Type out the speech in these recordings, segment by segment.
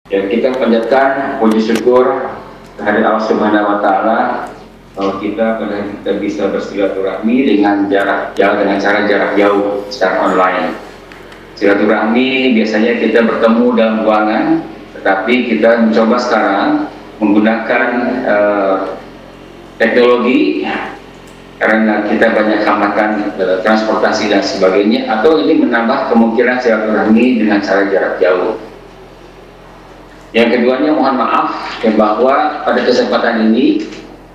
Ya, kita panjatkan puji syukur kehadirat Allah Subhanahu wa Ta'ala bahwa kita bisa bersilaturahmi dengan cara jarak jauh secara online. Silaturahmi biasanya kita bertemu dalam ruangan, tetapi kita mencoba sekarang menggunakan teknologi karena kita banyak hambatan transportasi dan sebagainya, atau ini menambah kemungkinan silaturahmi dengan cara jarak jauh. Yang keduanya, mohon maaf ya, bahwa pada kesempatan ini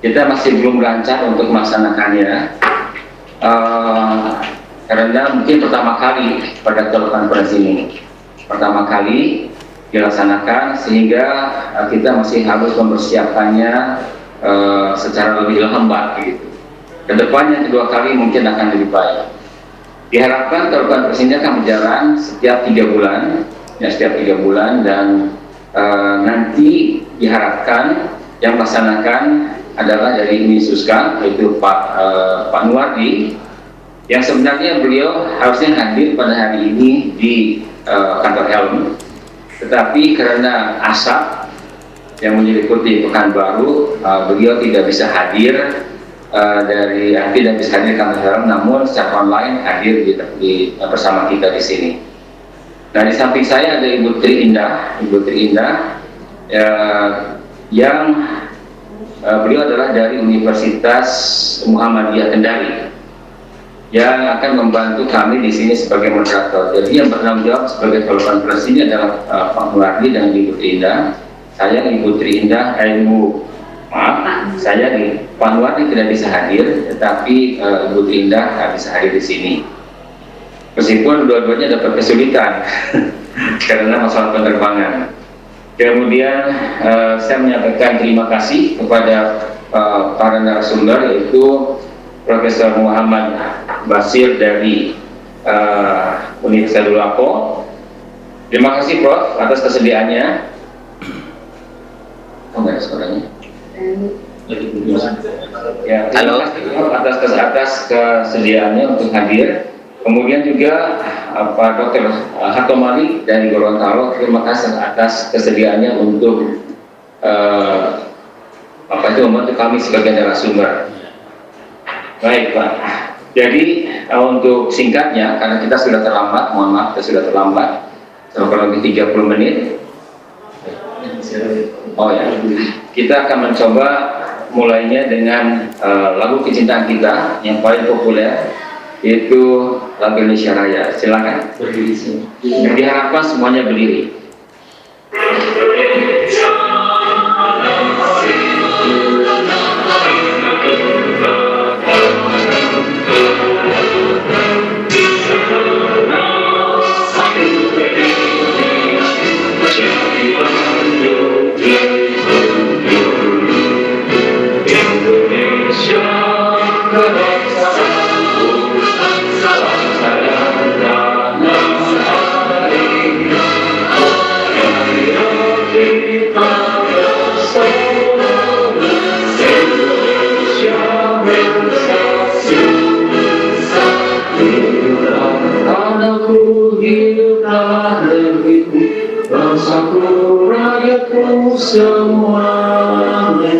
kita masih belum lancar untuk melaksanakannya karena mungkin pertama kali pada telekonferensi ini pertama kali dilaksanakan, sehingga kita masih harus mempersiapkannya secara lebih lambat gitu. Kedepannya kedua kali mungkin akan lebih baik. Diharapkan telekonferensi ini akan berjalan setiap 3 bulan ya, setiap 3 bulan, dan nanti diharapkan yang melaksanakan adalah dari Minsuska, yaitu Pak Nuardi, yang sebenarnya beliau harusnya hadir pada hari ini di kantor Helm, tetapi karena asap yang menyelimuti Pekanbaru, beliau tidak bisa hadir tidak bisa hadir di kantor Helm, namun secara online hadir bersama kita di sini. Nah, di samping saya ada Ibu Tri Indah, yang beliau adalah dari Universitas Muhammadiyah Kendari, yang akan membantu kami di sini sebagai moderator. Jadi yang bertanggung jawab sebagai telekonferensi ini adalah Pak Mulardi dan Ibu Tri Indah. Saya Pak Mulardi tidak bisa hadir, tetapi Ibu Tri Indah tidak bisa hadir di sini. Meskipun dua-duanya dapat kesulitan karena masalah penerbangan. Kemudian saya menyampaikan terima kasih kepada para narasumber, yaitu Profesor Muhammad Basir dari Universitas Lapo. Terima kasih Prof atas kesediaannya. Enggak ada suaranya. Ya, terima kasih Prof atas kesediaannya untuk hadir. Kemudian juga Pak Dr. Hatomali dari Gorontalo, terima kasih atas kesediaannya untuk membantu kami sebagai narasumber. Baik Pak, jadi untuk singkatnya, karena kita sudah terlambat, mohon maaf kita sudah terlambat kurang lebih 30 menit. Oh ya, kita akan mencoba mulainya dengan lagu kecintaan kita yang paling populer, yaitu lagu Indonesia Raya. Silakan berdiri sini. Diharapkan semuanya berdiri. Semuanya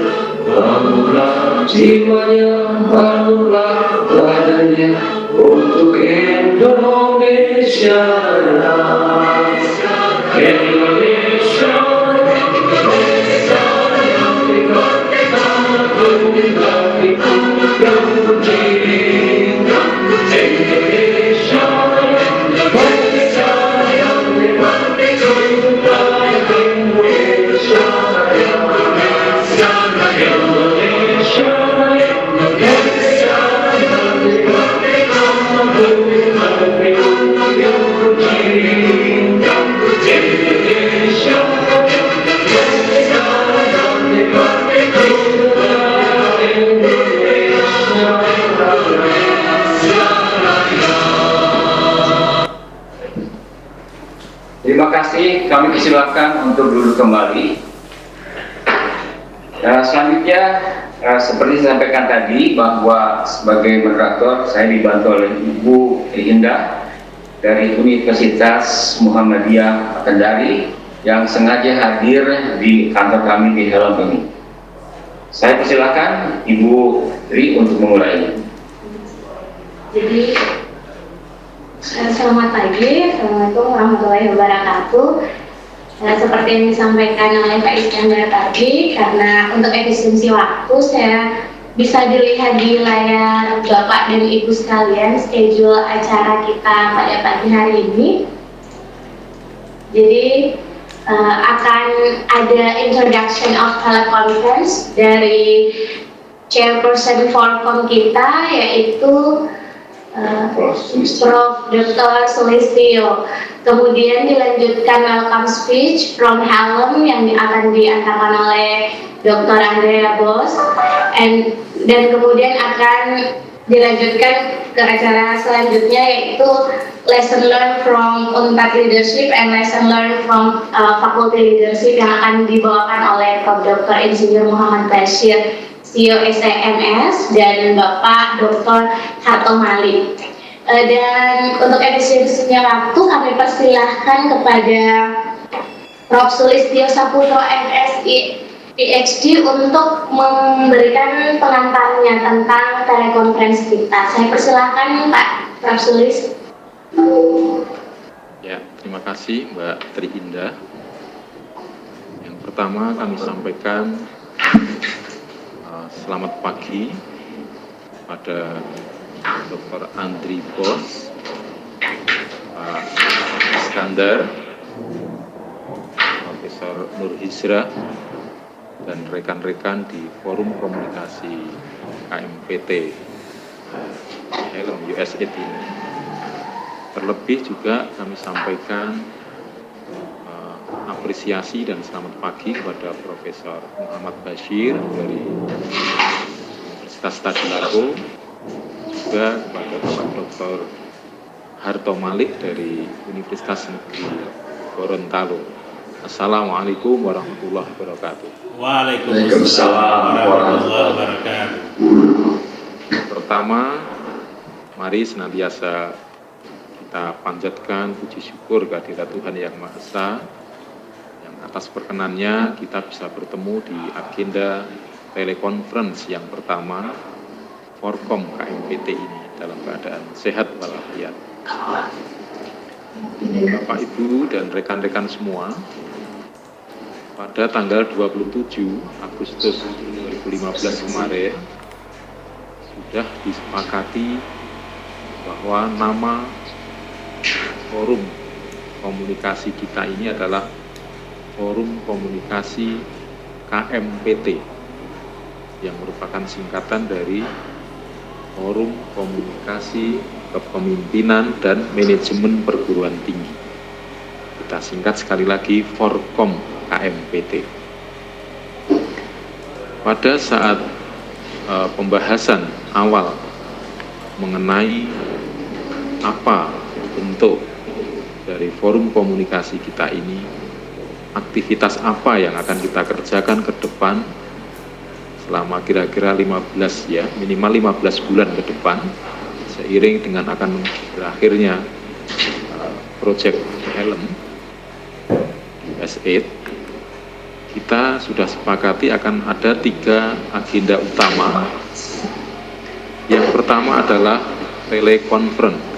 bangunlah jiwanya, bangunlah badannya untuk Indonesia. Indonesia, Indonesia yang dikatakan beriku yang berdiri. Indonesia, Indonesia yang dikatakan Indonesia. Terima kasih, kami persilakan untuk duduk kembali. Selanjutnya, seperti saya sampaikan tadi, bahwa sebagai moderator saya dibantu oleh Ibu Indah dari Universitas Muhammadiyah Kendari, yang sengaja hadir di kantor kami di Helm ini. Saya persilakan Ibu Tri untuk memulai. Jadi, selamat pagi, Assalamualaikum warahmatullahi wabarakatuh. Seperti yang disampaikan oleh Pak Iskandar tadi, karena untuk efisiensi waktu, saya bisa dilihat di layar Bapak dan Ibu sekalian schedule acara kita pada pagi hari ini. Jadi, akan ada introduction of teleconference dari chairperson Forkom kita, yaitu Prof. Dr. Sulistyo. Kemudian dilanjutkan welcome speech from Helm yang akan diantarkan oleh Dr. Andrea Bos, dan kemudian akan dilanjutkan ke acara selanjutnya, yaitu lesson learned from Unpad Leadership and lesson learned from Faculty Leadership yang akan dibawakan oleh Prof. Dr. Insinyur Muhammad Bashir, CEO SEMS, dan Bapak Dr. Harto Malik. Dan untuk efisiensinya waktu, kami persilahkan kepada Prof. Sulistyo Saputra MSI PhD untuk memberikan pengantarnya tentang telekonferensi kita. Saya persilahkan Pak Prof. Sulis. Ya, terima kasih Mbak Tri Indah. Yang pertama kami sampaikan selamat pagi pada Dr. Andri Bos, Pak Iskandar, Profesor Nur Hijrah, dan rekan-rekan di Forum Komunikasi KMPT Helm USAID ini. Terlebih juga kami sampaikan apresiasi dan selamat pagi kepada Profesor Muhammad Bashir dari Universitas Tadulako, juga kepada Bapak Dr. Harto Malik dari Universitas Negeri Gorontalo. Assalamualaikum warahmatullahi wabarakatuh. Waalaikumsalam warahmatullahi wabarakatuh. Pertama, mari senantiasa kita panjatkan puji syukur kehadirat Tuhan Yang Maha Esa, yang atas perkenannya kita bisa bertemu di agenda telekonferensi yang pertama Forkom KMPT ini dalam keadaan sehat walafiat. Bapak, Ibu, dan rekan-rekan semua, pada tanggal 27 Agustus 2015 kemarin sudah disepakati bahwa nama forum komunikasi kita ini adalah Forum Komunikasi KMPT, yang merupakan singkatan dari Forum Komunikasi Kepemimpinan dan Manajemen Perguruan Tinggi. Kita singkat sekali lagi Forkom KMPT. Pada saat pembahasan awal mengenai apa bentuk dari forum komunikasi kita ini, aktivitas apa yang akan kita kerjakan ke depan selama kira-kira minimal 15 bulan ke depan, seiring dengan akan berakhirnya proyek Helm USAID, kita sudah sepakati akan ada 3 agenda utama. Yang pertama adalah telekonferensi,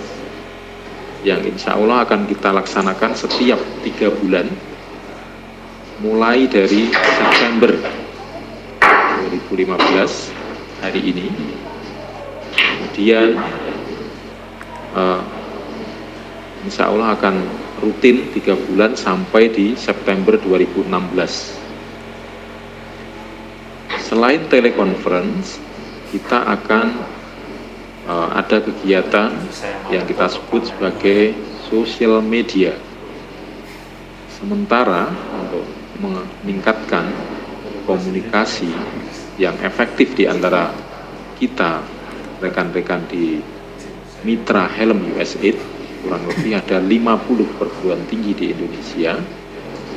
yang insya Allah akan kita laksanakan setiap 3 bulan, mulai dari September 2015 hari ini. Kemudian insya Allah akan rutin 3 bulan sampai di September 2016. Selain telekonferensi, kita akan ada kegiatan yang kita sebut sebagai social media. Sementara untuk meningkatkan komunikasi yang efektif di antara kita, rekan-rekan di Mitra Helm USAID, kurang lebih ada 50 perguruan tinggi di Indonesia,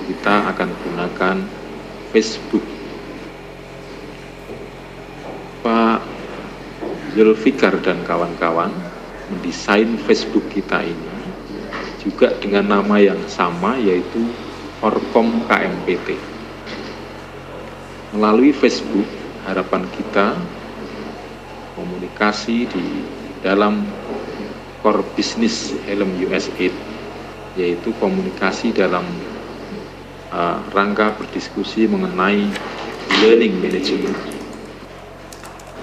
kita akan gunakan Facebook. Pak Zulfikar dan kawan-kawan mendesain Facebook kita ini juga dengan nama yang sama, yaitu Forkom KMPT. Melalui Facebook, harapan kita komunikasi di dalam core business Helm USAID, yaitu komunikasi dalam rangka berdiskusi mengenai learning management,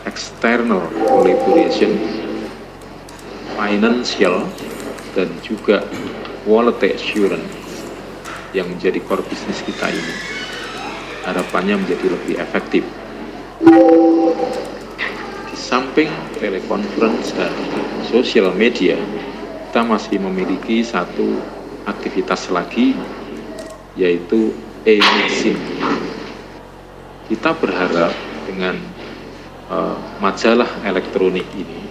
external collaboration, financial, dan juga quality assurance yang menjadi core business kita ini, harapannya menjadi lebih efektif. Di samping telekonferensi dan sosial media, kita masih memiliki satu aktivitas lagi, yaitu e-magazine. Kita berharap dengan majalah elektronik ini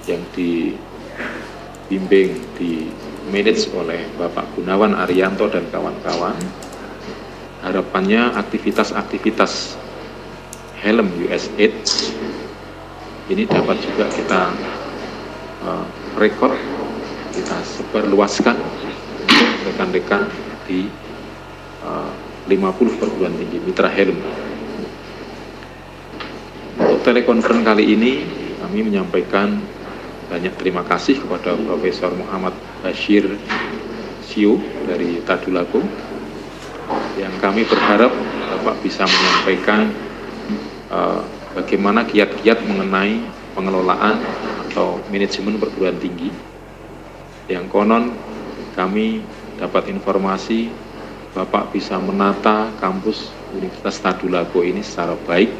yang dibimbing, di-manage oleh Bapak Gunawan Arianto dan kawan-kawan, harapannya aktivitas-aktivitas Helm USAID ini dapat juga kita rekod, kita sebarluaskan untuk rekan-rekan di 50 perguruan tinggi mitra Helm. Untuk telekonferensi kali ini kami menyampaikan banyak terima kasih kepada Profesor Muhammad Bashir Siu dari Tadulako, yang kami berharap Bapak bisa menyampaikan bagaimana kiat-kiat mengenai pengelolaan atau manajemen perguruan tinggi, yang konon kami dapat informasi Bapak bisa menata kampus Universitas Tadulako ini secara baik,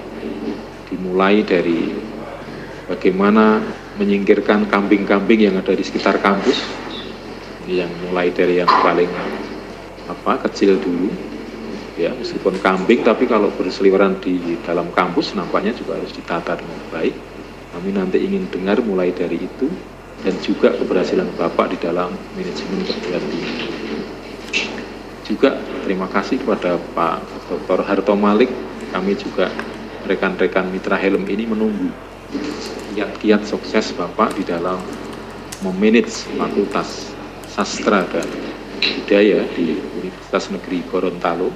dimulai dari bagaimana menyingkirkan kambing-kambing yang ada di sekitar kampus, yang mulai dari yang paling kecil dulu, ya, meskipun kambing tapi kalau berseliweran di dalam kampus nampaknya juga harus ditata dengan baik. Kami nanti ingin dengar mulai dari itu, dan juga keberhasilan Bapak di dalam manajemen perguruan tinggi. Juga terima kasih kepada Pak Dr. Harto Malik. Kami juga rekan-rekan mitra Helm ini menunggu kiat-kiat sukses Bapak di dalam memanage Fakultas Sastra dan Budaya di Universitas Negeri Gorontalo,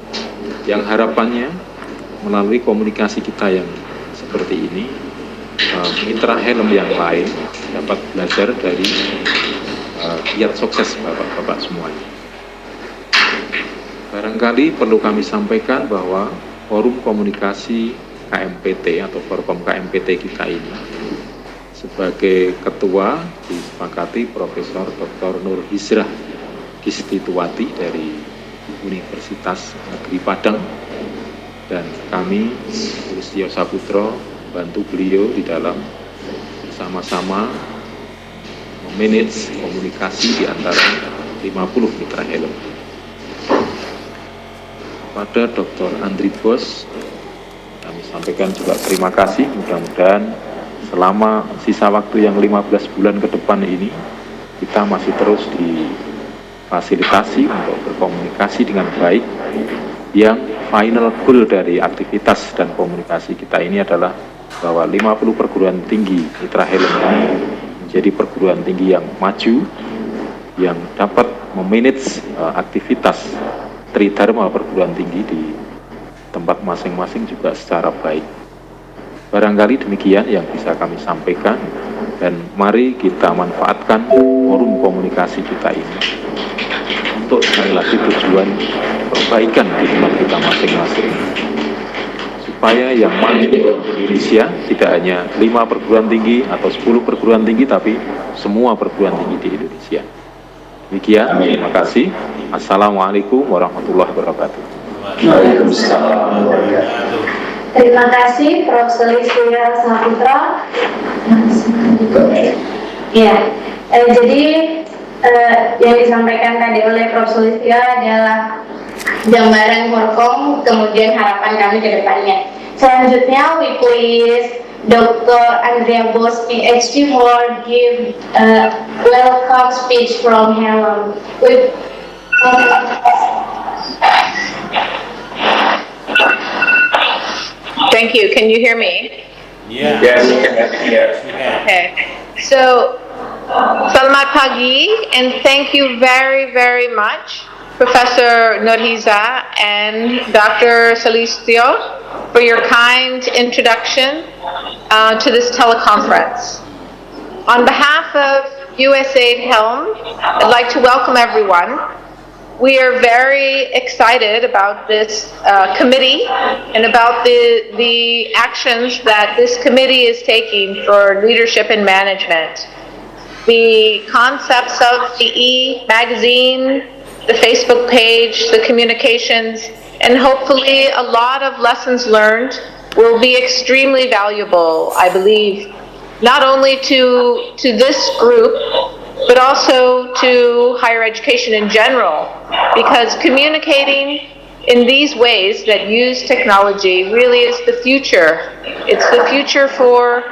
yang harapannya melalui komunikasi kita yang seperti ini, mitra Helm yang lain dapat belajar dari kiat sukses Bapak-Bapak semuanya. Barangkali perlu kami sampaikan bahwa forum komunikasi KMPT atau Forkom KMPT kita ini, sebagai ketua disepakati Profesor Dr. Nur Hizrah Gistituwati dari Universitas Negeri Padang, dan kami Sulistyo Saputro bantu beliau di dalam bersama-sama memanage komunikasi di antara 50 mitra Helm. Pada Dr. Andri Bos kami sampaikan juga terima kasih. Mudah-mudahan selama sisa waktu yang 15 bulan ke depan ini kita masih terus difasilitasi untuk berkomunikasi dengan baik. Yang final goal dari aktivitas dan komunikasi kita ini adalah bahwa 50 perguruan tinggi mitra Helm ini menjadi perguruan tinggi yang maju, yang dapat memanage aktivitas Tridharma perguruan tinggi di tempat masing-masing juga secara baik. Barangkali demikian yang bisa kami sampaikan, dan mari kita manfaatkan forum komunikasi kita ini untuk sekali lagi tujuan perbaikan di tempat kita masing-masing, supaya yang maju di Indonesia tidak hanya 5 perguruan tinggi atau 10 perguruan tinggi, tapi semua perguruan tinggi di Indonesia. Demikian, terima kasih. Assalamualaikum warahmatullahi wabarakatuh. Waalaikumsalam. Terima kasih Prof. Sulistyo Saputro. Ya, jadi yang disampaikan tadi oleh Prof. Sulistyo adalah gambaran Forkom, kemudian harapan kami ke depannya. Selanjutnya, we please Dr. Andrea Bos, PhD, for give a welcome speech from Helm. Thank you. Can you hear me? Yeah. Yes, we can hear. Okay. So, selamat pagi, and thank you very, very much Professor Nurhiza and Dr. Celestio for your kind introduction to this teleconference. On behalf of USAID Helm, I'd like to welcome everyone. We are very excited about this committee and about the actions that this committee is taking for leadership and management. The concepts of the e-magazine, the Facebook page, the communications, and hopefully a lot of lessons learned will be extremely valuable, I believe, not only to this group, but also to higher education in general, because communicating in these ways that use technology really is the future. It's the future for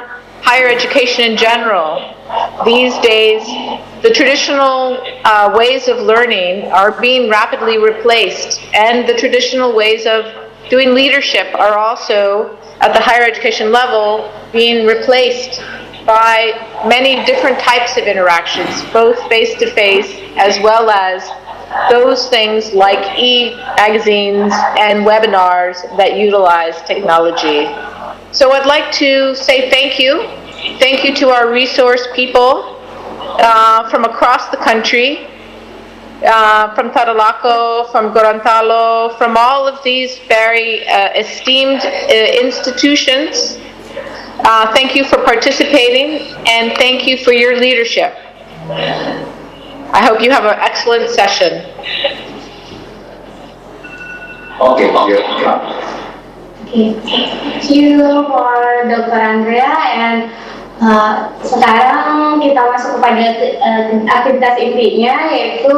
higher education in general. These days, the traditional ways of learning are being rapidly replaced, and the traditional ways of doing leadership are also, at the higher education level, being replaced by many different types of interactions, both face-to-face as well as those things like e-magazines and webinars that utilize technology. So I'd like to say thank you. Thank you to our resource people from across the country, from Tarlaco, from Gorontalo, from all of these very esteemed institutions. Thank you for participating, and thank you for your leadership. I hope you have an excellent session. Oke. Thank you for Dr. Andrea, and sekarang kita masuk kepada aktivitas intinya, yaitu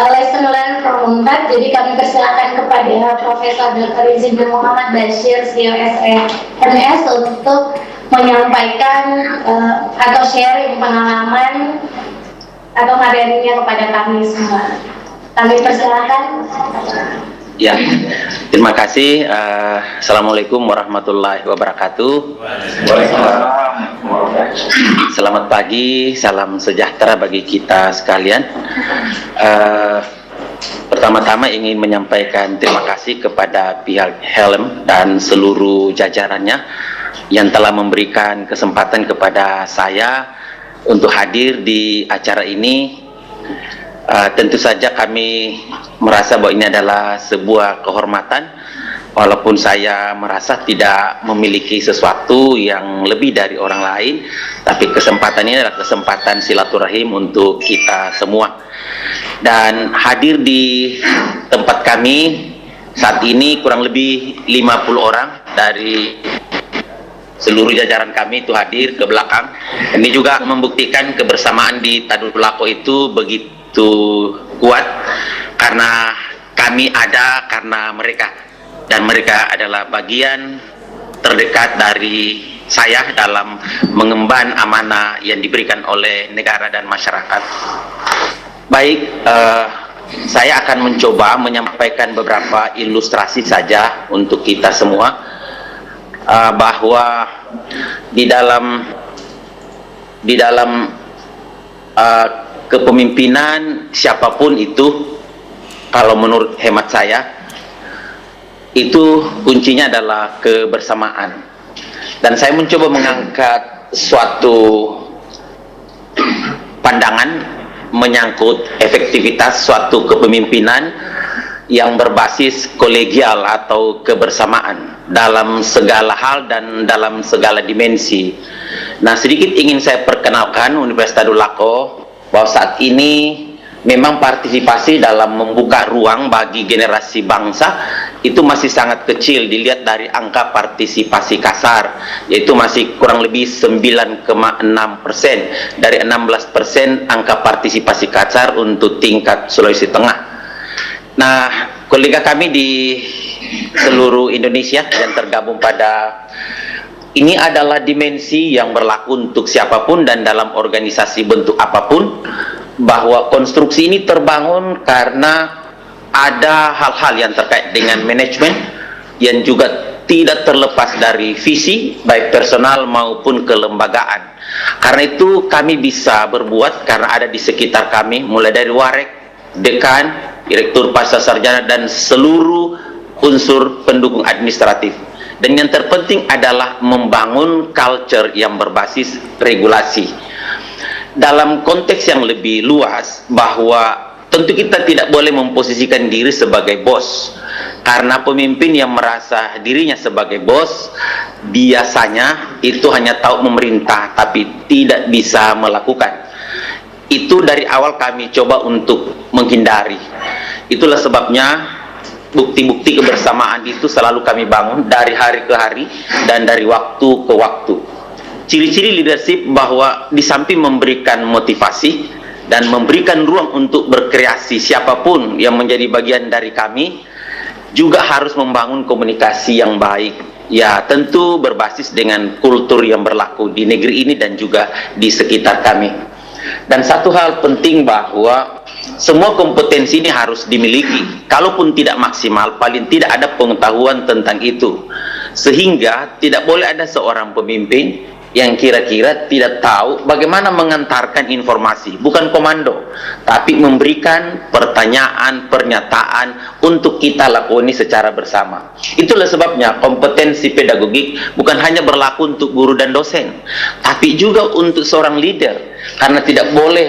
lesson learned from UNCTAD. Jadi kami persilakan kepada Profesor Dr. Izidun Muhammad Bashir, CEO SMS, untuk menyampaikan atau sharing pengalaman atau materinya kepada kami semua. Kami persilakan. Ya, terima kasih. Assalamualaikum warahmatullahi wabarakatuh. Selamat pagi, salam sejahtera bagi kita sekalian. Pertama-tama ingin menyampaikan terima kasih kepada pihak Helm dan seluruh jajarannya yang telah memberikan kesempatan kepada saya untuk hadir di acara ini. Tentu saja kami merasa bahwa ini adalah sebuah kehormatan, walaupun saya merasa tidak memiliki sesuatu yang lebih dari orang lain, tapi kesempatan ini adalah kesempatan silaturahim untuk kita semua. Dan hadir di tempat kami saat ini kurang lebih 50 orang dari seluruh jajaran kami itu hadir ke belakang. Ini juga membuktikan kebersamaan di Tadulako itu begitu kuat, karena kami ada karena mereka, dan mereka adalah bagian terdekat dari saya dalam mengemban amanah yang diberikan oleh negara dan masyarakat. Baik, saya akan mencoba menyampaikan beberapa ilustrasi saja untuk kita semua, bahwa di dalam kepemimpinan siapapun itu, kalau menurut hemat saya, itu kuncinya adalah kebersamaan. Dan saya mencoba mengangkat suatu pandangan menyangkut efektivitas suatu kepemimpinan yang berbasis kolegial atau kebersamaan dalam segala hal dan dalam segala dimensi. Nah, sedikit ingin saya perkenalkan Universitas Tadulako, bahwa saat ini memang partisipasi dalam membuka ruang bagi generasi bangsa itu masih sangat kecil dilihat dari angka partisipasi kasar, yaitu masih kurang lebih 9,6% dari 16% angka partisipasi kasar untuk tingkat Sulawesi Tengah. Nah, kolega kami di seluruh Indonesia yang tergabung pada ini adalah dimensi yang berlaku untuk siapapun dan dalam organisasi bentuk apapun, bahwa konstruksi ini terbangun karena ada hal-hal yang terkait dengan manajemen yang juga tidak terlepas dari visi baik personal maupun kelembagaan. Karena itu kami bisa berbuat karena ada di sekitar kami, mulai dari Warek, dekan, direktur pasca sarjana, dan seluruh unsur pendukung administratif. Dan yang terpenting adalah membangun culture yang berbasis regulasi. Dalam konteks yang lebih luas, bahwa tentu kita tidak boleh memposisikan diri sebagai bos, karena pemimpin yang merasa dirinya sebagai bos biasanya itu hanya tahu memerintah tapi tidak bisa melakukan. Itu dari awal kami coba untuk menghindari. Itulah sebabnya bukti-bukti kebersamaan itu selalu kami bangun dari hari ke hari dan dari waktu ke waktu. Ciri-ciri leadership bahwa di samping memberikan motivasi dan memberikan ruang untuk berkreasi siapapun yang menjadi bagian dari kami, juga harus membangun komunikasi yang baik. Ya, tentu berbasis dengan kultur yang berlaku di negeri ini dan juga di sekitar kami. Dan satu hal penting bahwa semua kompetensi ini harus dimiliki. Kalaupun tidak maksimal, paling tidak ada pengetahuan tentang itu. Sehingga tidak boleh ada seorang pemimpin yang kira-kira tidak tahu bagaimana mengantarkan informasi, bukan komando, tapi memberikan pertanyaan, pernyataan untuk kita lakoni secara bersama. Itulah sebabnya kompetensi pedagogik bukan hanya berlaku untuk guru dan dosen, tapi juga untuk seorang leader, karena tidak boleh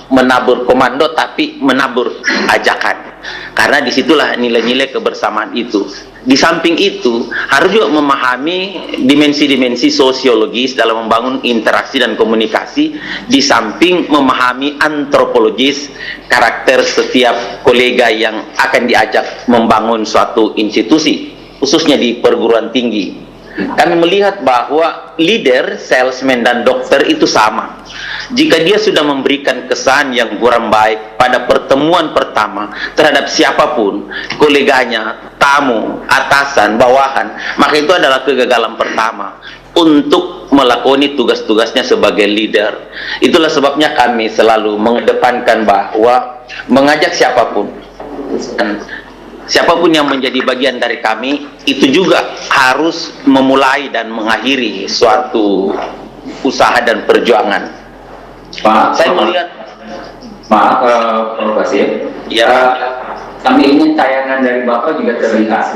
menabur komando tapi menabur ajakan, karena disitulah nilai-nilai kebersamaan itu. Di samping itu harus juga memahami dimensi-dimensi sosiologis dalam membangun interaksi dan komunikasi, di samping memahami antropologis karakter setiap kolega yang akan diajak membangun suatu institusi, khususnya di perguruan tinggi. Kami melihat bahwa leader, salesman, dan dokter itu sama. Jika dia sudah memberikan kesan yang kurang baik pada pertemuan pertama terhadap siapapun, koleganya, tamu, atasan, bawahan, maka itu adalah kegagalan pertama untuk melakoni tugas-tugasnya sebagai leader. Itulah sebabnya kami selalu mengedepankan bahwa mengajak siapapun yang menjadi bagian dari kami itu juga harus memulai dan mengakhiri suatu usaha dan perjuangan. Saya melihat, maaf Pak Basir, ya, kami ingin tayangan dari Bapak juga terlihat,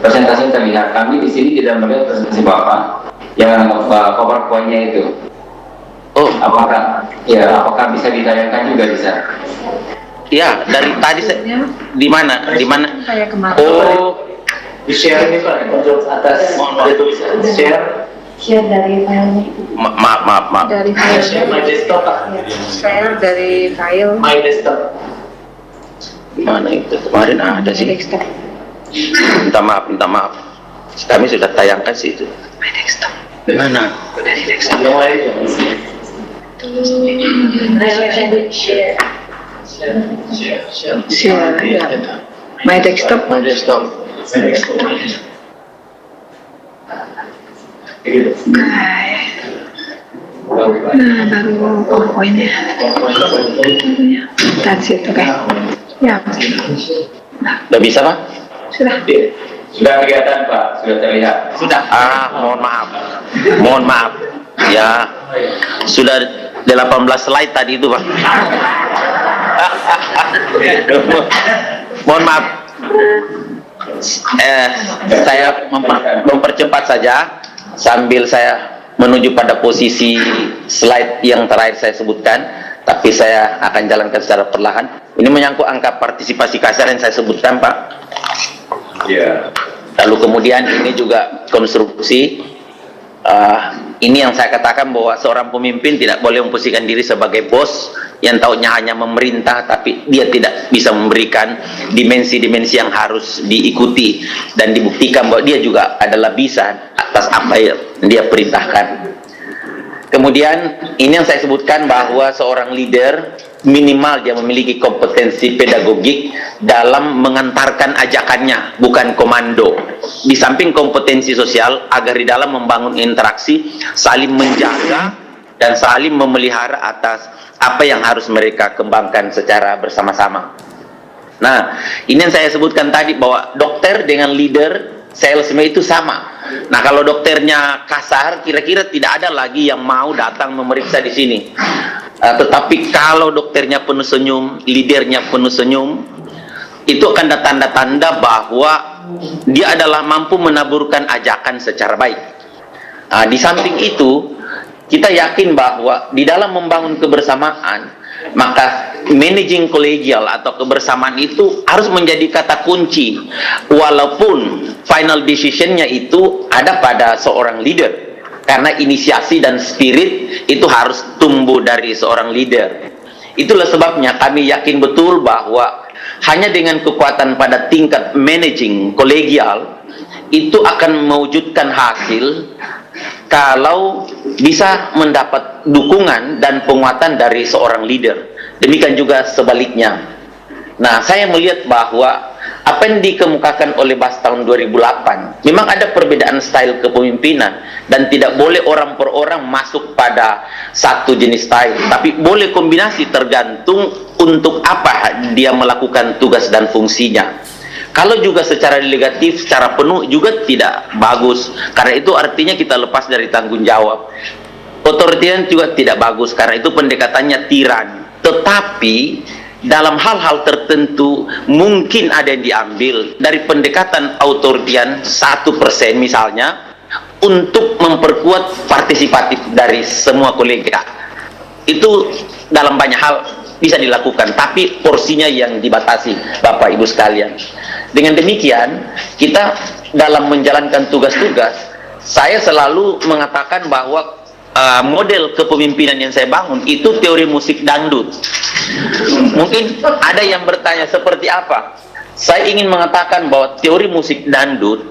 presentasi terlihat. Kami di sini tidak melihat presentasi Bapak yang PowerPoint-nya itu. oh, Apakah bisa ditayangkan juga bisa? ya, dari tadi saya, di mana? Saya kemarin. Oh, Di share ini Pak, untuk atas ada tulisan share dari filenya. maaf. Dari file. my desktop Pak. Share dari file. My desktop. Mana itu? Kemarin ada sih. Desktop. Minta maaf. Kami sudah tayangkan sih itu. My desktop. Mana? Dari desktop. Share. Ya. My desktop. Nah, baru PowerPoint-nya. That's it, oke. Ya. Udah bisa, Pak? Sudah. Sudah kelihatan Pak, sudah terlihat. Sudah. Mohon maaf. Ya, sudah 18 slide tadi itu, Pak. Mohon maaf. Saya mempercepat saja sambil saya menuju pada posisi slide yang terakhir saya sebutkan, tapi saya akan jalankan secara perlahan. Ini menyangkut angka partisipasi kasar yang saya sebutkan, Pak. Iya. Lalu kemudian ini juga konstruksi. Ini yang saya katakan bahwa seorang pemimpin tidak boleh memposisikan diri sebagai bos yang taunya hanya memerintah, tapi dia tidak bisa memberikan dimensi-dimensi yang harus diikuti dan dibuktikan bahwa dia juga adalah bisa atas apa yang dia perintahkan. Kemudian ini yang saya sebutkan bahwa seorang leader minimal dia memiliki kompetensi pedagogik dalam mengantarkan ajakannya, bukan komando. Di samping kompetensi sosial agar di dalam membangun interaksi, saling menjaga dan saling memelihara atas apa yang harus mereka kembangkan secara bersama-sama. Nah, ini yang saya sebutkan tadi bahwa dokter dengan leader, salesman itu sama. Nah, kalau dokternya kasar, kira-kira tidak ada lagi yang mau datang memeriksa di sini. Tetapi kalau dokternya penuh senyum, leadernya penuh senyum, itu akan ada tanda-tanda bahwa dia adalah mampu menaburkan ajakan secara baik. Di samping itu, kita yakin bahwa di dalam membangun kebersamaan, maka managing kolegial atau kebersamaan itu harus menjadi kata kunci, walaupun final decisionnya itu ada pada seorang leader, karena inisiasi dan spirit itu harus tumbuh dari seorang leader. Itulah sebabnya kami yakin betul bahwa hanya dengan kekuatan pada tingkat managing kolegial itu akan mewujudkan hasil kalau bisa mendapat dukungan dan penguatan dari seorang leader. Demikian juga sebaliknya. Nah, saya melihat bahwa apa yang dikemukakan oleh BAS tahun 2008, memang ada perbedaan style kepemimpinan dan tidak boleh orang per orang masuk pada satu jenis style, tapi boleh kombinasi tergantung untuk apa dia melakukan tugas dan fungsinya. Kalau juga secara delegatif, secara penuh juga tidak bagus, karena itu artinya kita lepas dari tanggung jawab. Otoritarian juga tidak bagus, karena itu pendekatannya tiran. Tetapi dalam hal-hal tertentu mungkin ada yang diambil dari pendekatan otoritarian 1% misalnya, untuk memperkuat partisipatif dari semua kolega. Itu dalam banyak hal bisa dilakukan, tapi porsinya yang dibatasi, Bapak Ibu sekalian. Dengan demikian, kita dalam menjalankan tugas-tugas, saya selalu mengatakan bahwa model kepemimpinan yang saya bangun itu teori musik dangdut. Mungkin ada yang bertanya seperti apa? Saya ingin mengatakan bahwa teori musik dangdut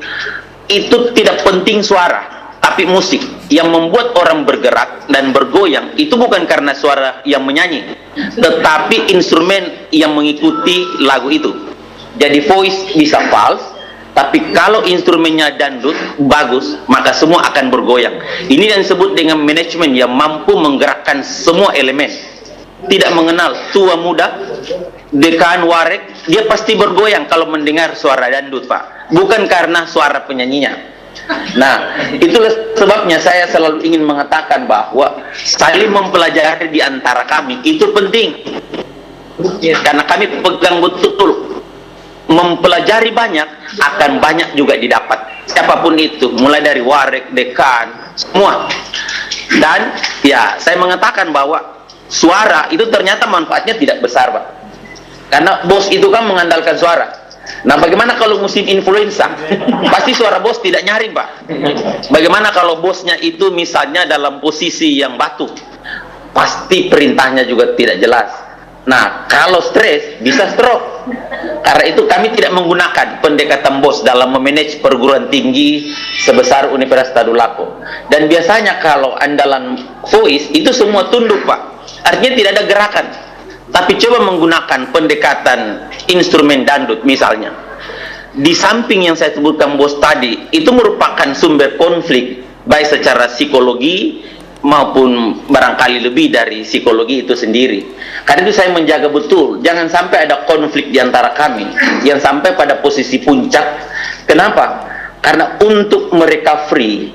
itu tidak penting suara, tapi musik yang membuat orang bergerak dan bergoyang itu bukan karena suara yang menyanyi, tetapi instrumen yang mengikuti lagu itu. Jadi voice bisa false, tapi kalau instrumennya dangdut bagus, maka semua akan bergoyang. Ini yang disebut dengan manajemen yang mampu menggerakkan semua elemen, tidak mengenal tua muda, dekan warek, dia pasti bergoyang kalau mendengar suara dangdut, Pak, bukan karena suara penyanyinya. Nah, itulah sebabnya saya selalu ingin mengatakan bahwa saling mempelajari di antara kami itu penting, karena kami pegang betul, mempelajari banyak akan banyak juga didapat, siapapun itu, mulai dari warek, dekan, semua. Dan ya, saya mengatakan bahwa suara itu ternyata manfaatnya tidak besar, Pak, karena bos itu kan mengandalkan suara. Nah, bagaimana kalau musim influenza? Pasti suara bos tidak nyaring, Pak. Bagaimana kalau bosnya itu misalnya dalam posisi yang batuk? Pasti perintahnya juga tidak jelas. Nah, kalau stres bisa stroke. Karena itu kami tidak menggunakan pendekatan bos dalam memanage perguruan tinggi sebesar Universitas Tadulako. Dan biasanya kalau andalan voice itu semua tunduk, Pak. Artinya tidak ada gerakan. Tapi coba menggunakan pendekatan instrumen dangdut misalnya. Di samping yang saya sebutkan bos tadi, itu merupakan sumber konflik baik secara psikologi maupun barangkali lebih dari psikologi itu sendiri. Karena itu saya menjaga betul jangan sampai ada konflik di antara kami yang sampai pada posisi puncak. Kenapa? Karena untuk merecovery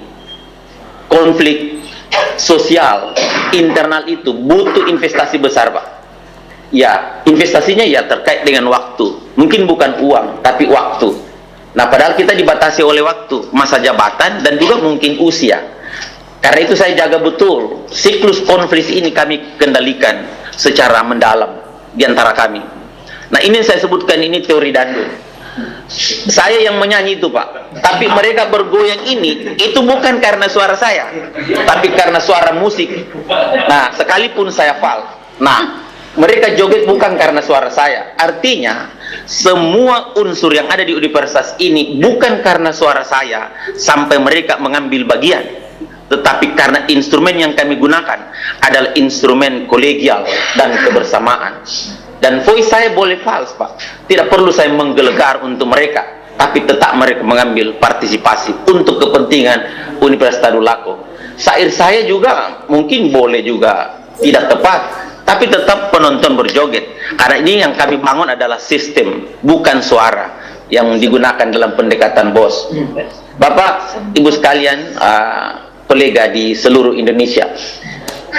konflik sosial internal itu butuh investasi besar, Pak. Ya, investasinya ya terkait dengan waktu. Mungkin bukan uang, tapi waktu. Nah, padahal kita dibatasi oleh waktu, masa jabatan, dan juga mungkin usia. Karena itu saya jaga betul siklus konflik ini kami kendalikan secara mendalam di antara kami. Nah, ini yang saya sebutkan, ini teori dangdut. Saya yang menyanyi itu, Pak, tapi mereka bergoyang ini itu bukan karena suara saya, tapi karena suara musik. Nah, sekalipun saya false, nah mereka joget bukan karena suara saya. Artinya semua unsur yang ada di universitas ini bukan karena suara saya sampai mereka mengambil bagian, tetapi karena instrumen yang kami gunakan adalah instrumen kolegial dan kebersamaan. Dan voice saya boleh false, Pak, tidak perlu saya menggelegar untuk mereka, tapi tetap mereka mengambil partisipasi untuk kepentingan Universitas Tadulako. Syair saya juga mungkin boleh juga tidak tepat, tapi tetap penonton berjoget. Karena ini yang kami bangun adalah sistem, bukan suara yang digunakan dalam pendekatan bos. Bapak, Ibu sekalian, kolega di seluruh Indonesia,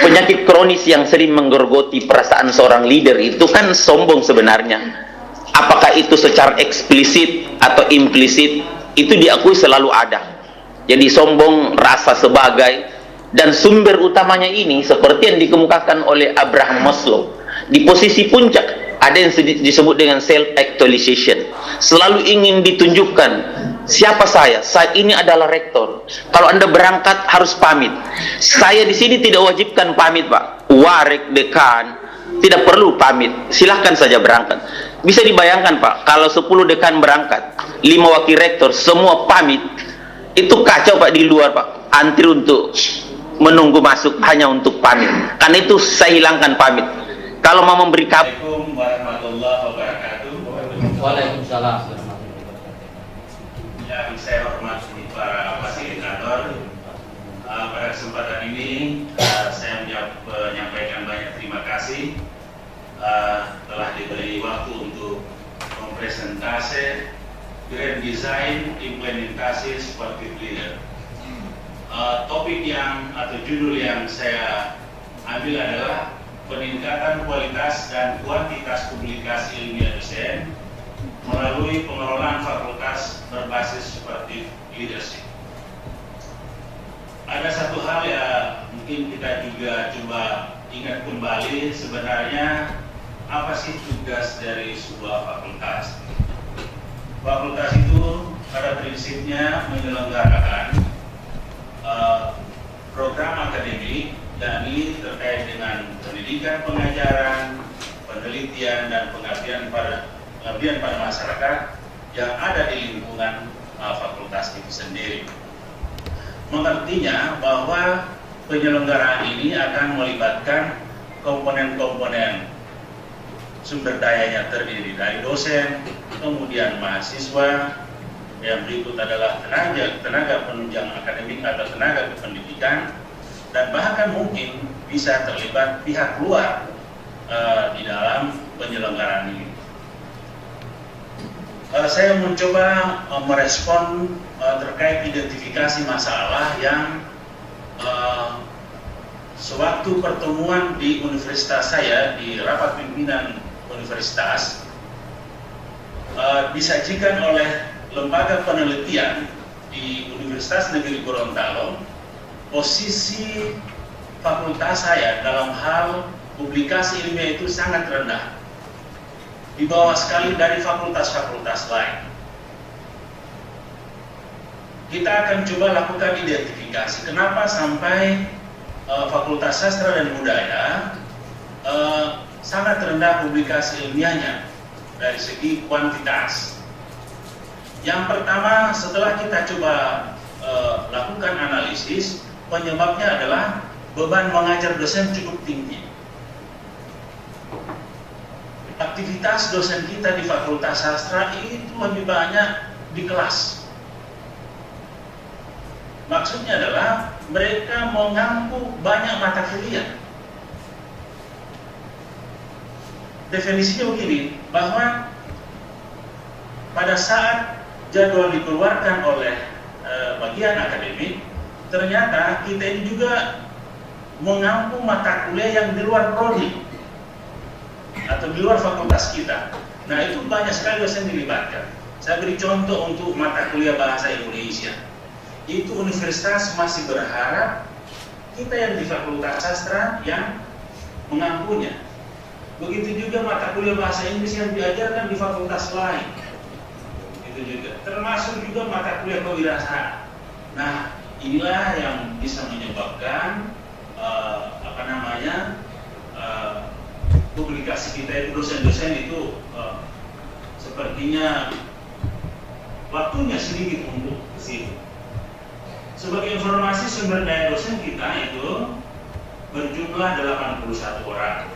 penyakit kronis yang sering menggerogoti perasaan seorang leader itu kan sombong sebenarnya. Apakah itu secara eksplisit atau implisit, itu diakui selalu ada. Jadi sombong, rasa sebagai, dan sumber utamanya ini seperti yang dikemukakan oleh Abraham Maslow, di posisi puncak ada yang disebut dengan self-actualization. Selalu ingin ditunjukkan, siapa saya ini adalah rektor. Kalau Anda berangkat harus pamit. Saya di sini tidak wajibkan pamit, Pak. Warek, dekan, tidak perlu pamit. Silahkan saja berangkat. Bisa dibayangkan, Pak, kalau 10 dekan berangkat, 5 wakil rektor, semua pamit, itu kacau, Pak, di luar, Pak. Antri untuk menunggu masuk hanya untuk pamit. Karena itu saya hilangkan pamit. Kalau mau memberi kabar. Assalamualaikum warahmatullahi wabarakatuh. Waalaikumsalam. Yang saya hormati para fasilitator, pada kesempatan ini saya menyampaikan banyak terima kasih telah diberi waktu untuk mempresentasi Grand Design Implementasi Sportive Leader. Topik atau judul yang saya ambil adalah peningkatan kualitas dan kuantitas publikasi ilmiah dosen melalui pengelolaan fakultas berbasis sportive leadership. Ada satu hal yang mungkin kita juga coba ingat kembali, sebenarnya apa sih tugas dari sebuah fakultas? Fakultas itu pada prinsipnya menyelenggarakan program akademik, yakni terkait dengan pendidikan, pengajaran, penelitian, dan pengabdian pada masyarakat yang ada di lingkungan fakultas itu sendiri. Mengertinya bahwa penyelenggaraan ini akan melibatkan komponen-komponen sumber dayanya terdiri dari dosen, kemudian mahasiswa, yang berikut adalah tenaga penunjang akademik atau tenaga kependidikan, dan bahkan mungkin bisa terlibat pihak luar di dalam penyelenggaraan ini. Saya mencoba merespon terkait identifikasi masalah yang sewaktu pertemuan di universitas saya, di rapat pimpinan universitas, disajikan oleh lembaga penelitian di Universitas Negeri Gorontalo. Posisi fakultas saya dalam hal publikasi ilmiah itu sangat rendah, di bawah sekali dari fakultas-fakultas lain. Kita akan coba lakukan identifikasi kenapa sampai Fakultas Sastra dan Budaya sangat rendah publikasi ilmiahnya dari segi kuantitas. Yang pertama, setelah kita coba lakukan analisis, penyebabnya adalah beban mengajar dosen cukup tinggi. Aktivitas dosen kita di Fakultas Sastra itu lebih banyak di kelas. Maksudnya adalah mereka mengampu banyak mata kuliah. Definisinya begini, bahwa pada saat jadwal dikeluarkan oleh bagian akademik, ternyata kita ini juga mengampu mata kuliah yang di luar prodi atau di luar fakultas kita. Nah, itu banyak sekali dosen dilibatkan. Saya beri contoh untuk mata kuliah bahasa Indonesia. Itu universitas masih berharap kita yang di Fakultas Sastra yang mengampunya. Begitu juga mata kuliah bahasa Inggris yang diajarkan di fakultas lain. Itu juga. Termasuk juga mata kuliah kewirausahaan. Nah, inilah yang bisa menyebabkan publikasi kita itu, dosen-dosen itu sepertinya waktunya sedikit untuk ke situ. Sebagai informasi, sumber daya dosen kita itu berjumlah 81 orang.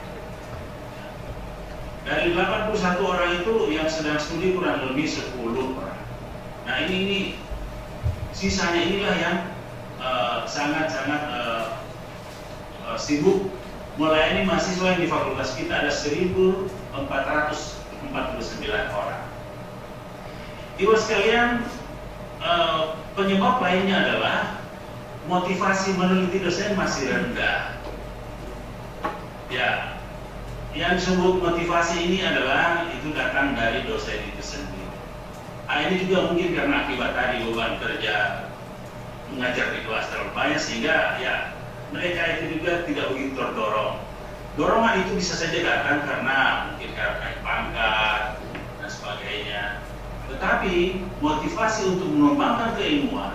Dari 81 orang itu yang sedang studi kurang lebih 10 orang. Nah, ini sisanya inilah yang sangat-sangat sibuk melayani mahasiswa yang di fakultas kita. Ada 1.449 orang. Ibu sekalian, penyebab lainnya adalah motivasi meneliti dosen masih rendah. Ya, yang disebut motivasi ini adalah itu datang dari dosen itu sendiri. Ini juga mungkin karena akibat tadi beban kerja mengajar di kelas terlalu banyak, sehingga ya mereka itu juga tidak begitu terdorong. Dorongan itu bisa saja datang karena mungkin karena naik pangkat dan sebagainya. Tetapi motivasi untuk mengembangkan keilmuan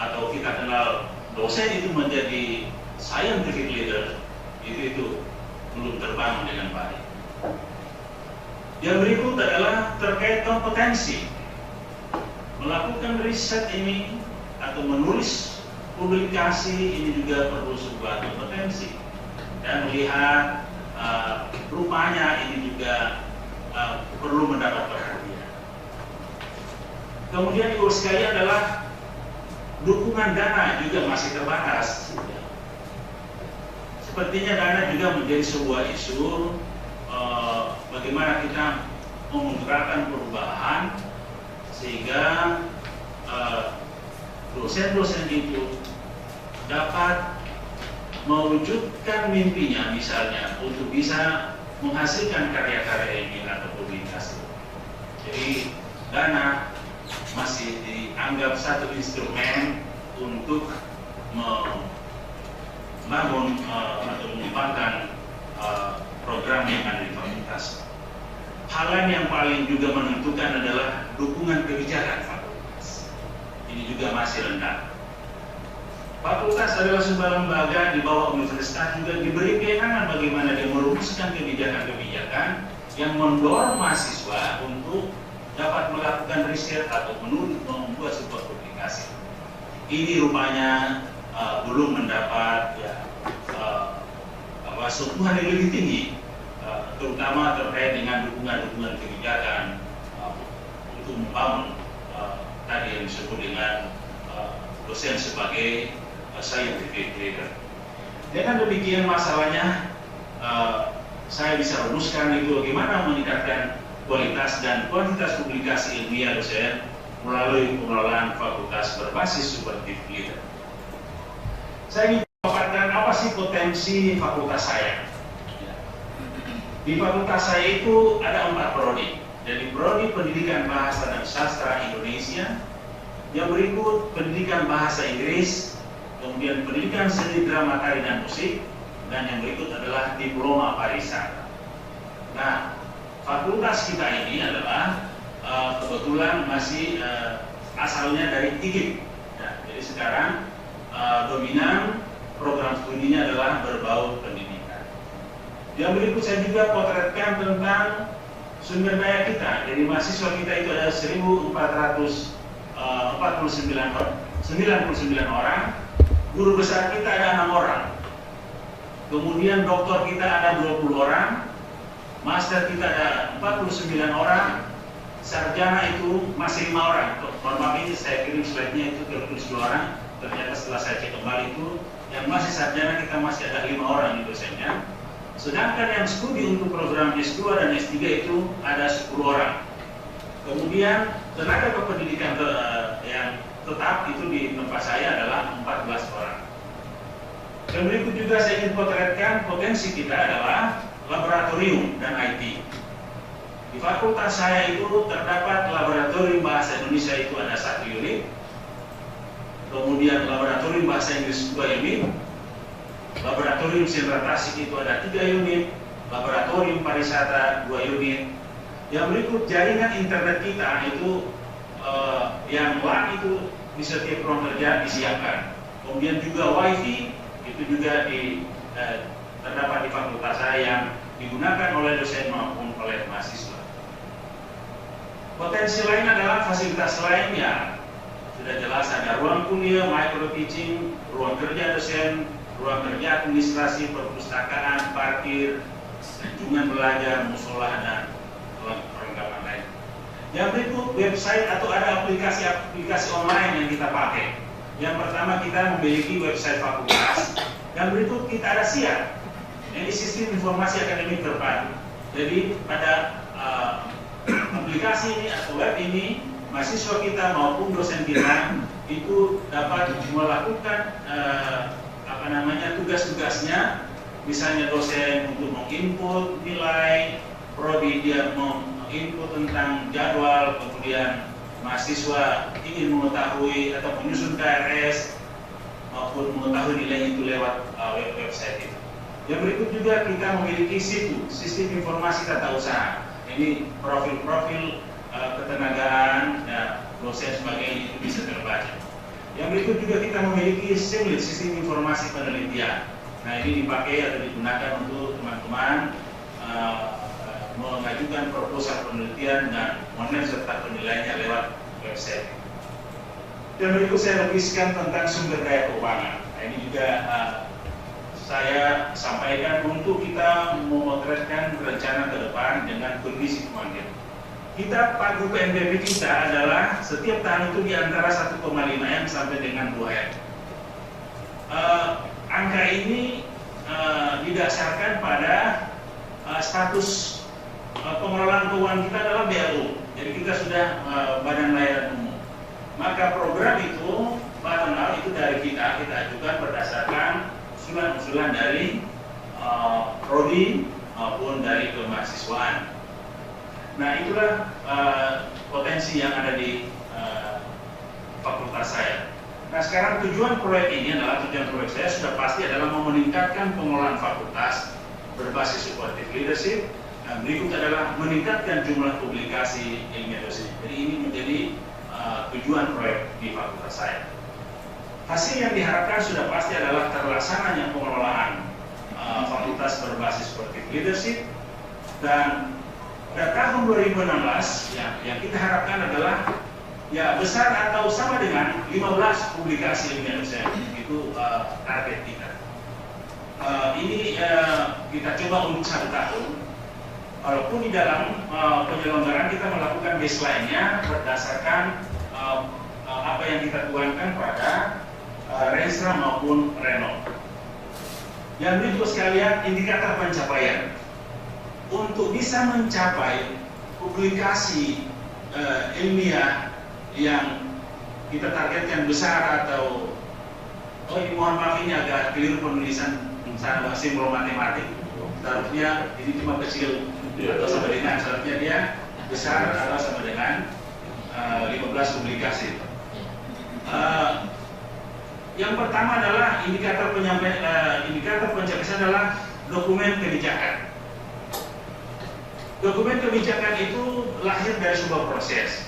atau kita kenal dosen itu menjadi scientific leader itu belum terbangun dengan baik. Yang berikut adalah terkait kompetensi. Melakukan riset ini atau menulis publikasi ini juga perlu sebuah kompetensi, dan melihat rupanya ini juga perlu mendapat perhatian. Kemudian ibu sekalian adalah dukungan dana juga masih terbatas. Sepertinya dana juga menjadi sebuah isu, bagaimana kita menggerakkan perubahan sehingga dosen-dosen itu dapat mewujudkan mimpinya, misalnya untuk bisa menghasilkan karya-karya ilmiah atau publikasi. Jadi dana masih dianggap satu instrumen untuk membangun atau mengembangkan program yang ada di fakultas. Hal lain yang paling juga menentukan adalah dukungan kebijakan fakultas. Ini juga masih rendah. Fakultas adalah sebuah lembaga di bawah universitas, juga diberi kewenangan bagaimana dia merumuskan kebijakan-kebijakan yang mendorong mahasiswa untuk dapat melakukan riset atau membuat sebuah publikasi. Ini rupanya belum mendapat sentuhan yang lebih tinggi, terutama terkait dengan dukungan kebijakan untuk membangun tadi yang disebut dengan dosen sebagai scientific leader. Dengan demikian masalahnya, saya bisa rumuskan itu bagaimana meningkatkan kualitas dan kuantitas publikasi ilmiah dosen melalui pengelolaan fakultas berbasis superlative leader. Saya ingin memaparkan apa sih potensi fakultas saya. Di fakultas saya itu ada 4 prodi. Dari prodi Pendidikan Bahasa dan Sastra Indonesia, yang berikut Pendidikan Bahasa Inggris, kemudian Pendidikan Seni Drama Tari dan Musik, dan yang berikut adalah Diploma Pariwisata. Nah, fakultas kita ini adalah kebetulan masih asalnya dari IGIP. Nah, jadi sekarang dominan program studinya adalah berbau pendidikan. Yang berikut saya juga potretkan tentang sumber daya kita. Jadi mahasiswa kita itu ada 1.499 orang, guru besar kita ada 6 orang, kemudian doktor kita ada 20 orang, master kita ada 49 orang, sarjana itu masih 5 orang. Mohon maaf, ini saya kirim slide-nya itu tertulis 2 orang, ternyata setelah saya cek kembali itu yang masih sarjana kita masih ada 5 orang di dosennya. Sedangkan yang studi untuk program S2 dan S3 itu ada 10 orang. Kemudian tenaga kependidikan yang tetap itu di tempat saya adalah 14 orang. Dan berikut juga saya ingin potretkan potensi kita adalah laboratorium dan IT. Di fakultas saya itu terdapat laboratorium bahasa Indonesia itu ada 1 unit, kemudian laboratorium bahasa Inggris 2 unit, laboratorium sastra tasik itu ada 3 unit, laboratorium pariwisata 2 unit. Yang berikut jaringan internet kita itu yang LAN itu di setiap ruang kerja disiapkan. Kemudian juga WiFi itu juga terdapat di fakultas saya yang digunakan oleh dosen maupun oleh mahasiswa. Potensi lain adalah fasilitas lain yang sudah jelas ada ruang kuliah, micro teaching, ruang kerja dosen, ruang kerja administrasi, perpustakaan, parkir, lingkungan belajar, musola, dan perlengkapan lain. Yang berikut website atau ada aplikasi online yang kita pakai. Yang pertama kita memiliki website fakultas. Yang berikut kita ada SIA, ini sistem informasi akademik terpadu. Jadi pada aplikasi ini atau web ini, mahasiswa kita maupun dosen kita itu dapat melakukan tugas-tugasnya misalnya dosen untuk menginput nilai, prodi dia menginput tentang jadwal, kemudian mahasiswa ingin mengetahui atau menyusun KRS maupun mengetahui nilai itu lewat website itu. Yang berikut juga kita memiliki sistem informasi tata usaha. Ini profil-profil ketenagaan, dosen sebagainya itu bisa terbaca. Yang berikut juga kita memiliki SIMLIT, sistem informasi penelitian. Nah, ini dipakai atau digunakan untuk teman-teman mengajukan proposal penelitian dan manage serta penilaiannya lewat website. Dan berikut saya lebihkan tentang sumber daya keuangan. Nah, ini juga saya sampaikan untuk kita memotretkan rencana ke depan dengan kondisi kemarin. Kita pagu PNBP kita adalah setiap tahun itu di antara 1,5 M sampai dengan 2 M. Angka ini didasarkan pada status pengelolaan keuangan kita adalah BLU. Jadi kita sudah Badan Layanan Umum. Maka program itu Badan itu dari kita ajukan berdasarkan usulan-usulan dari prodi maupun dari kemahasiswaan. Nah, itulah potensi yang ada di fakultas saya. Nah, sekarang tujuan proyek saya sudah pasti adalah meningkatkan pengelolaan fakultas berbasis supportive leadership. Dan berikut adalah meningkatkan jumlah publikasi ilmiah dosen. Jadi ini menjadi tujuan proyek di fakultas saya. Hasil yang diharapkan sudah pasti adalah terlaksananya pengelolaan fakultas berbasis supportive leadership, dan pada tahun 2016 yang kita harapkan adalah besar atau sama dengan 15 publikasi ilmiah dosen. Itu target kita. Ini kita coba untuk 1 tahun. Walaupun di dalam penyelenggaraan kita melakukan baseline-nya berdasarkan apa yang kita tuangkan pada Renstra maupun Renov. Yang berikut sekalian indikator pencapaian. Untuk bisa mencapai publikasi ilmiah yang kita targetkan besar atau ini mohon maaf ini agak keliru penulisan sana simbol matematik. Seharusnya ini cuma kecil atau sama dengan, seharusnya dia besar atau sama dengan 15 publikasi. Yang pertama adalah indikator pencapaian adalah dokumen kebijakan. Dokumen kebijakan itu lahir dari sebuah proses.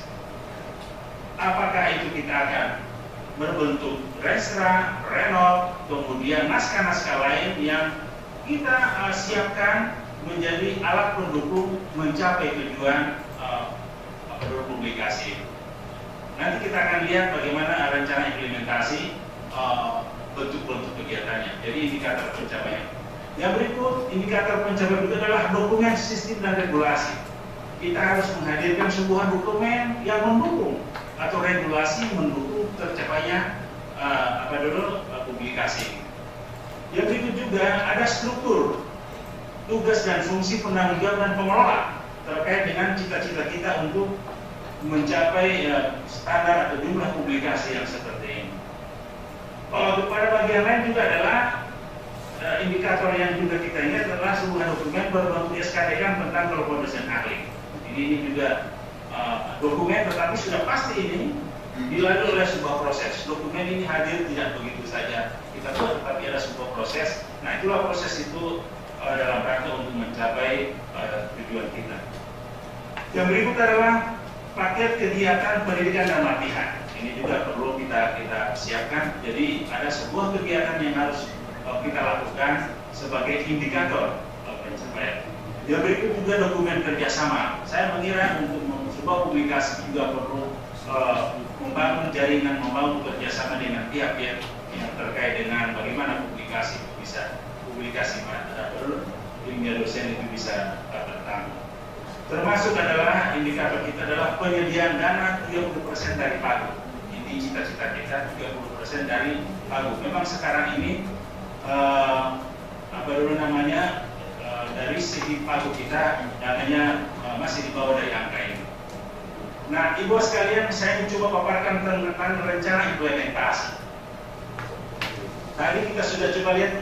Apakah itu kita akan berbentuk Renstra, Renov, kemudian naskah-naskah lain yang kita siapkan menjadi alat pendukung mencapai tujuan publikasi. Nanti kita akan lihat bagaimana rencana implementasi bentuk-bentuk kegiatannya. Jadi indikator pencapaian. Yang berikut indikator pencapaian itu adalah dokumen, sistem, dan regulasi. Kita harus menghadirkan sebuah dokumen yang mendukung atau regulasi mendukung tercapainya publikasi. Yang berikut juga ada struktur, tugas dan fungsi penanggung jawab dan pengelola terkait dengan cita-cita kita untuk mencapai standar atau jumlah publikasi yang seperti ini. Pada bagian lain juga adalah indikator yang juga kita ingat adalah sebuah dokumen berbentuk SKDK tentang kelompok dosen ahli. Ini juga dokumen, tetapi sudah pasti ini dilalui oleh sebuah proses. Dokumen ini hadir tidak begitu saja kita buat, tetapi ada sebuah proses. Nah, itulah proses itu dalam rangka untuk mencapai tujuan kita. Yang berikut adalah paket kegiatan pendidikan dan latihan. Ini juga perlu kita siapkan. Jadi ada sebuah kegiatan yang harus kita lakukan sebagai indikator pencapaian. Yang berikut juga dokumen kerjasama. Saya mengira untuk sebuah publikasi juga perlu membangun jaringan, membangun kerjasama dengan pihak-pihak yang terkait dengan bagaimana publikasi ilmiah dosen itu bisa bertanggung. Termasuk adalah indikator kita adalah penyediaan dana 30% dari pagu. Ini cita-cita kita 30% dari pagu. Memang sekarang ini dari segi pagu kita dananya masih di bawah dari angka ini. Nah, ibu sekalian, saya mencoba paparkan tentang rencana implementasi. Tadi kita sudah coba lihat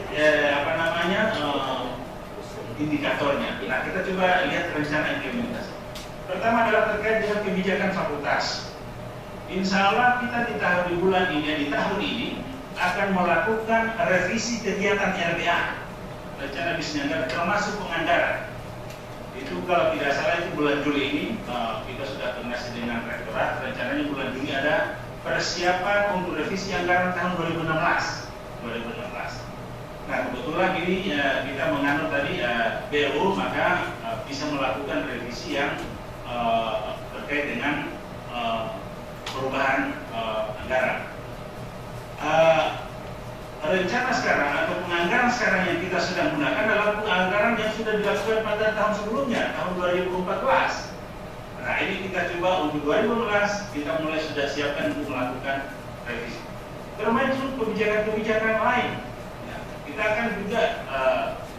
indikatornya. Nah, kita coba lihat rencana implementasi. Pertama adalah terkait dengan kebijakan fakultas. Insya Allah kita di tahun ini akan melakukan revisi kegiatan RBA, rencana bisnis anggaran, termasuk penganggaran. Itu kalau tidak salah itu bulan Juli ini kita sudah koordinasi dengan rektorat. Rencananya bulan Juli ada persiapan untuk revisi anggaran tahun 2016. Nah, kebetulan ini kita menganut tadi BU, maka bisa melakukan revisi yang terkait dengan perubahan anggaran. Rencana sekarang atau penganggaran sekarang yang kita sedang gunakan adalah penganggaran yang sudah dilakukan pada tahun sebelumnya, tahun 2014. Nah, ini kita coba untuk 2015 kita mulai sudah siapkan untuk melakukan revisi. Termasuk kebijakan-kebijakan lain. Kita akan juga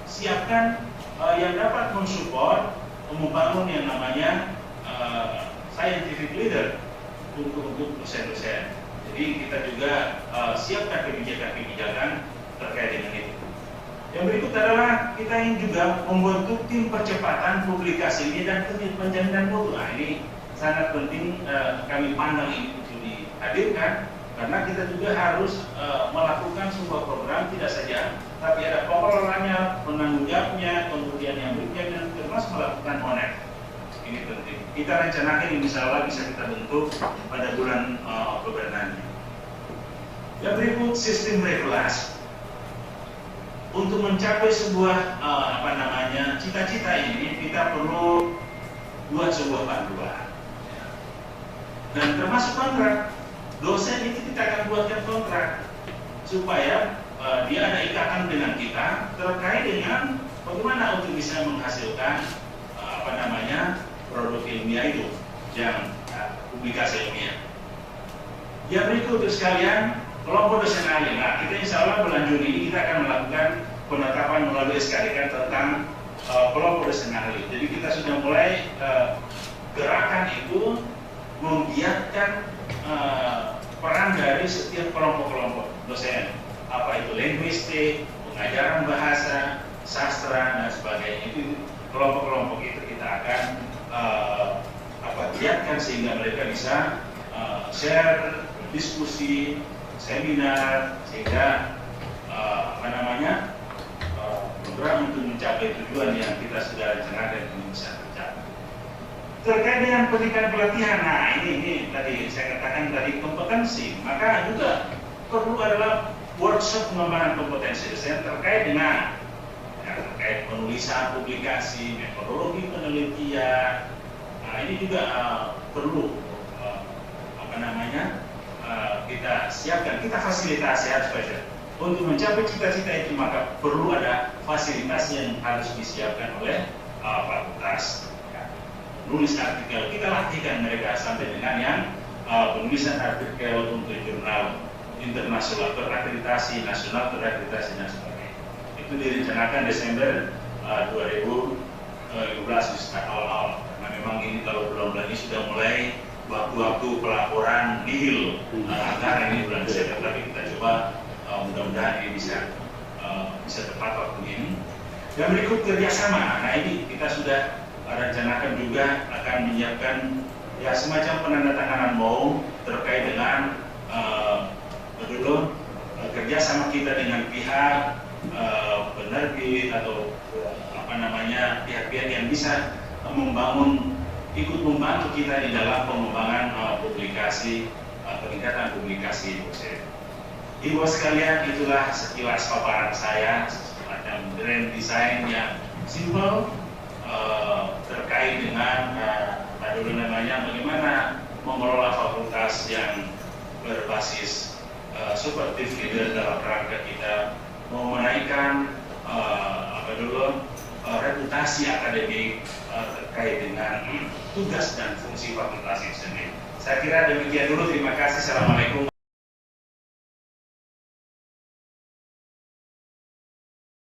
siapkan yang dapat mensupport membangun yang namanya scientific leader untuk dosen-dosen. Jadi kita juga siapkan kebijakan-kebijakan terkait dengan itu. Yang berikut adalah kita ingin juga membentuk tim percepatan publikasi ini dan penjaminan mutu. Nah, ini sangat penting kami pandang ini untuk dihadirkan. Karena kita juga harus melakukan sebuah program tidak saja, tapi ada pengelolanya, penanggung jawabnya, kemudian yang berikutnya termasuk melakukan monet. Ini penting. Kita rencanakan insya Allah bisa kita bentuk pada bulan Oktober nanti. Yang berikut sistem regulasi. Untuk mencapai sebuah cita-cita ini kita perlu buat sebuah panduan. Dan termasuk kontrak. Dosen itu kita akan buatkan kontrak supaya dia ada ikatan dengan kita terkait dengan bagaimana untuk bisa menghasilkan produk ilmiah itu yang publikasi ilmiah. Yang berikut sekalian kelompok dosen ahli. Nah, kita insya Allah bulan Juni ini kita akan melakukan penetapan melalui SKDK tentang kelompok dosen ahli. Jadi kita sudah mulai gerakan itu membiarkan peran dari setiap kelompok-kelompok dosen, apa itu linguistik, pengajaran bahasa, sastra dan sebagainya. Itu kelompok-kelompok itu kita akan giatkan sehingga mereka bisa share, diskusi, seminar, sehingga program untuk mencapai tujuan yang kita sudah rencanakan ini bisa tercapai. Terkait dengan pendidikan pelatihan, nah ini tadi saya katakan tadi kompetensi, maka juga perlu adalah workshop pengembangan kompetensi dosen terkait dengan terkait penulisan publikasi, metodologi penelitian. Nah, ini juga perlu kita siapkan, kita fasilitasi untuk mencapai cita-cita itu, maka perlu ada fasilitas yang harus disiapkan oleh fakultas. Nulis artikel, kita latihkan mereka sampai dengan yang penulisan artikel untuk jurnal internasional terakreditasi, nasional terakreditasi dan sebagainya. Itu direncanakan Desember 2015 start awal. Karena memang ini kalau bulan-bulan ini sudah mulai waktu-waktu pelaporan nihil anggaran ini bulan Desember, tapi kita coba mudah-mudahan ini bisa tepat waktu ini. Yang berikut kerjasama. Nah, ini kita sudah rencanakan juga akan menyiapkan semacam penandatanganan MOU terkait dengan kerjasama kita dengan pihak penerbit atau pihak-pihak yang bisa ikut membantu kita di dalam pengembangan publikasi, peningkatan publikasi dosen. Ibu sekalian, itulah sekilas paparan saya, semacam grand design yang simple terkait dengan bagaimana mengelola fakultas yang berbasis supportive leader dalam rangka kita mau menaikkan reputasi akademik terkait dengan tugas dan fungsi fakultas itu sendiri. Saya kira demikian dulu. Terima kasih. Assalamualaikum.